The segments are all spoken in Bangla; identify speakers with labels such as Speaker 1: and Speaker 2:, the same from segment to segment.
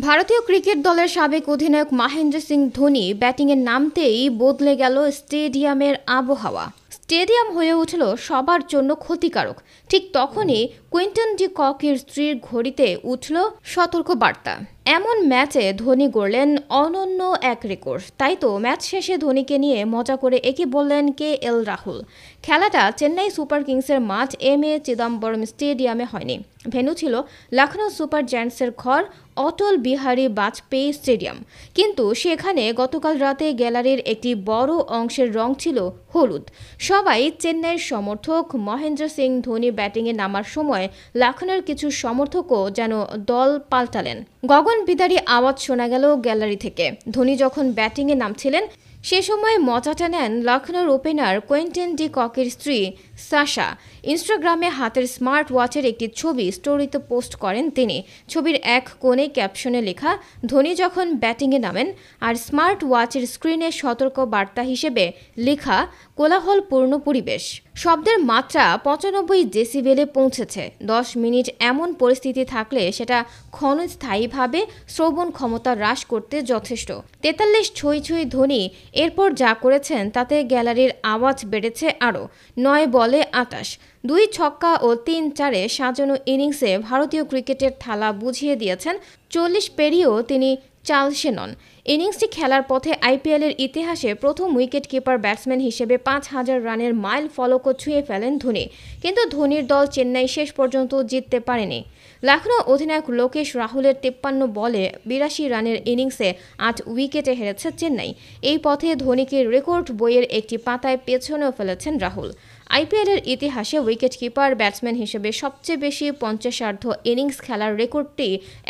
Speaker 1: ভারতীয় ক্রিকেট দলের সাবেক অধিনায়ক মহেন্দ্র সিং ধোনি ব্যাটিংয়ে নামতেই বদলে গেল স্টেডিয়ামের আবহাওয়া। স্টেডিয়াম হয়ে উঠল সবার জন্য ক্ষতিকারক। ঠিক তখনই কুইন্টন ডি ককের স্ত্রীর ঘড়িতে উঠল সতর্ক বার্তা। এমন ম্যাচে ধোনি গড়লেন অনন্য এক রেকর্ড। তাই তো ম্যাচ শেষে ধোনিকে নিয়ে মজা করে একে বললেন KL রাহুল। খেলাটা চেন্নাই সুপার কিংসের মাঠ এম.এ চিদম্বরম স্টেডিয়ামে হয়নি। ভেন্যু ছিল লখনৌ সুপার জায়ান্টসের ঘর অটল বিহারী বাজপেয়ী স্টেডিয়াম। কিন্তু সেখানে গতকাল রাতে গ্যালারির একটি বড় অংশের রং ছিল হলুদ। সবাই চেন্নাইয়ের সমর্থক। মহেন্দ্র সিং ধোনি ব্যাটিংয়ে নামার সময় লখনৌর কিছু সমর্থকও যেন দল পাল্টালেন। গগনবিদারী আওয়াজ শোনা গেল গ্যালারি থেকে। ধোনি যখন ব্যাটিংয়ে নামছিলেন সে সময় মজাটা নেন লখনৌর ওপেনার কুইন্টন ডি ককের স্ত্রী সাশা। ইনস্টাগ্রামে হাতের স্মার্ট ওয়াচের একটি ছবি স্টোরিতে পোস্ট করেন তিনি। ছবির এক কোণে ক্যাপশনে লেখা ধোনি যখন ব্যাটিংয়ে নামেন, আর স্মার্ট ওয়াচের স্ক্রিনে সতর্ক বার্তা হিসেবে লেখা কোলাহলপূর্ণ পরিবেশ। শব্দের মাত্রা 95 ডেসিবেলে পৌঁছেছে। 10 মিনিট এমন পরিস্থিতি থাকলে সেটা ক্ষণস্থায়ীভাবে শ্রবণ ক্ষমতা হ্রাস করতে যথেষ্ট। 43 ছুঁই ছুঁই ধোনি এরপর যা করেছেন তাতে গ্যালারির আওয়াজ বেড়েছে আরও। 9 বলে 28, 2 ছক্কা ও 3 চারে সাজানো ইনিংসে ভারতীয় ক্রিকেটের থালা বুঝিয়ে দিয়েছেন। 40 পেরিয়েও তিনি চালসে নন। ইনিংসটি খেলার পথে আইপিএলের ইতিহাসে প্রথম উইকেট কিপার ব্যাটসম্যান হিসেবে 5000 রানের মাইল ফলকও ছুঁয়ে ফেলেন ধোনি। কিন্তু ধোনির দল চেন্নাই শেষ পর্যন্ত জিততে পারেনি। লখনৌ অধিনায়ক লোকেশ রাহুলের 53 বলে 82 রানের ইনিংসে 8 উইকেটে হেরেছে চেন্নাই। এই পথে ধোনিকে রেকর্ড বইয়ের একটি পাতায় পেছনেও ফেলেছেন রাহুল। আইপিএলের ইতিহাসে উইকেট কিপার ব্যাটসম্যান হিসেবে সবচেয়ে বেশি 50 ইনিংস খেলার রেকর্ডটি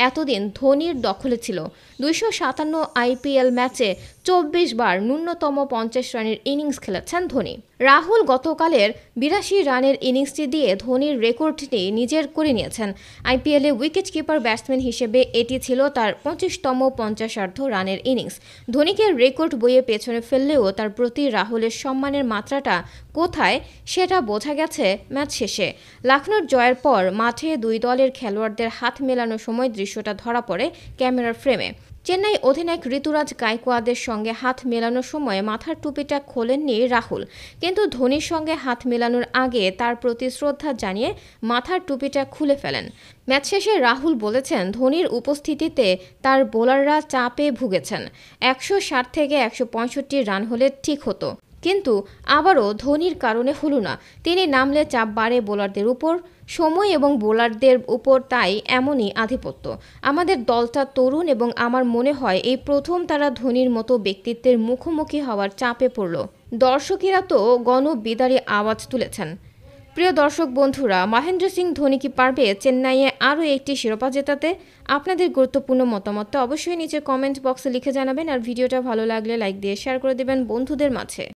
Speaker 1: এতদিন ধোনির দখলে ছিল। 257 আইপিএল ম্যাচে 24 বার ন্যূনতম 50 রানের ইনিংস খেলেছেন ধোনি। রাহুল গতকালের 82 রানের ইনিংসটি দিয়ে ধোনির রেকর্ডটি নিজের করে নিয়েছেন। আইপিএলে উইকেট কিপার ব্যাটসম্যান হিসেবে এটি ছিল তার 25তম 50 রানের ইনিংস। ধোনিকে রেকর্ড বইয়ে পেছনে ফেললেও তার প্রতি রাহুলের সম্মানের মাত্রাটা কোথায় সেটা বোঝা গেছে ম্যাচ শেষে। লখনৌর জয়ের পর মাঠে দুই দলের খেলোয়াড়দের হাত মেলানোর সময় দৃশ্যটা ধরা পড়ে ক্যামেরার ফ্রেমে। চেন্নাই অধিনায়ক ঋতুরাজ গায়কোয়াদের সঙ্গে হাত মেলানোর সময় মাথার টুপিটা খোলেননি রাহুল। কিন্তু ধোনির সঙ্গে হাত মেলানোর আগে তার প্রতি শ্রদ্ধা জানিয়ে মাথার টুপিটা খুলে ফেলেন। ম্যাচ শেষে রাহুল বলেছেন ধোনির উপস্থিতিতে তার বোলাররা চাপে ভুগেছেন। 160 থেকে 165 রান হলে ঠিক হতো, কিন্তু আবারও ধোনির কারণে হলো না। তিনি নামলে চাপ বাড়ে বোলারদের উপর, সময় এবং বোলারদের উপর তাই এমনই আধিপত্য। আমাদের দলটা তরুণ এবং আমার মনে হয় এই প্রথম তারা ধোনির মতো ব্যক্তিত্বের মুখোমুখি হওয়ার চাপে পড়ল। দর্শকেরা তো গণবিদারী আওয়াজ তুলেছেন। প্রিয় দর্শক বন্ধুরা, মহেন্দ্র সিং ধোনি কি পারবে চেন্নাইয়ে আরও একটি শিরোপা জেতাতে? আপনাদের গুরুত্বপূর্ণ মতামতটা অবশ্যই নিচে কমেন্ট বক্সে লিখে জানাবেন। আর ভিডিওটা ভালো লাগলে লাইক দিয়ে শেয়ার করে দেবেন বন্ধুদের মাঝে।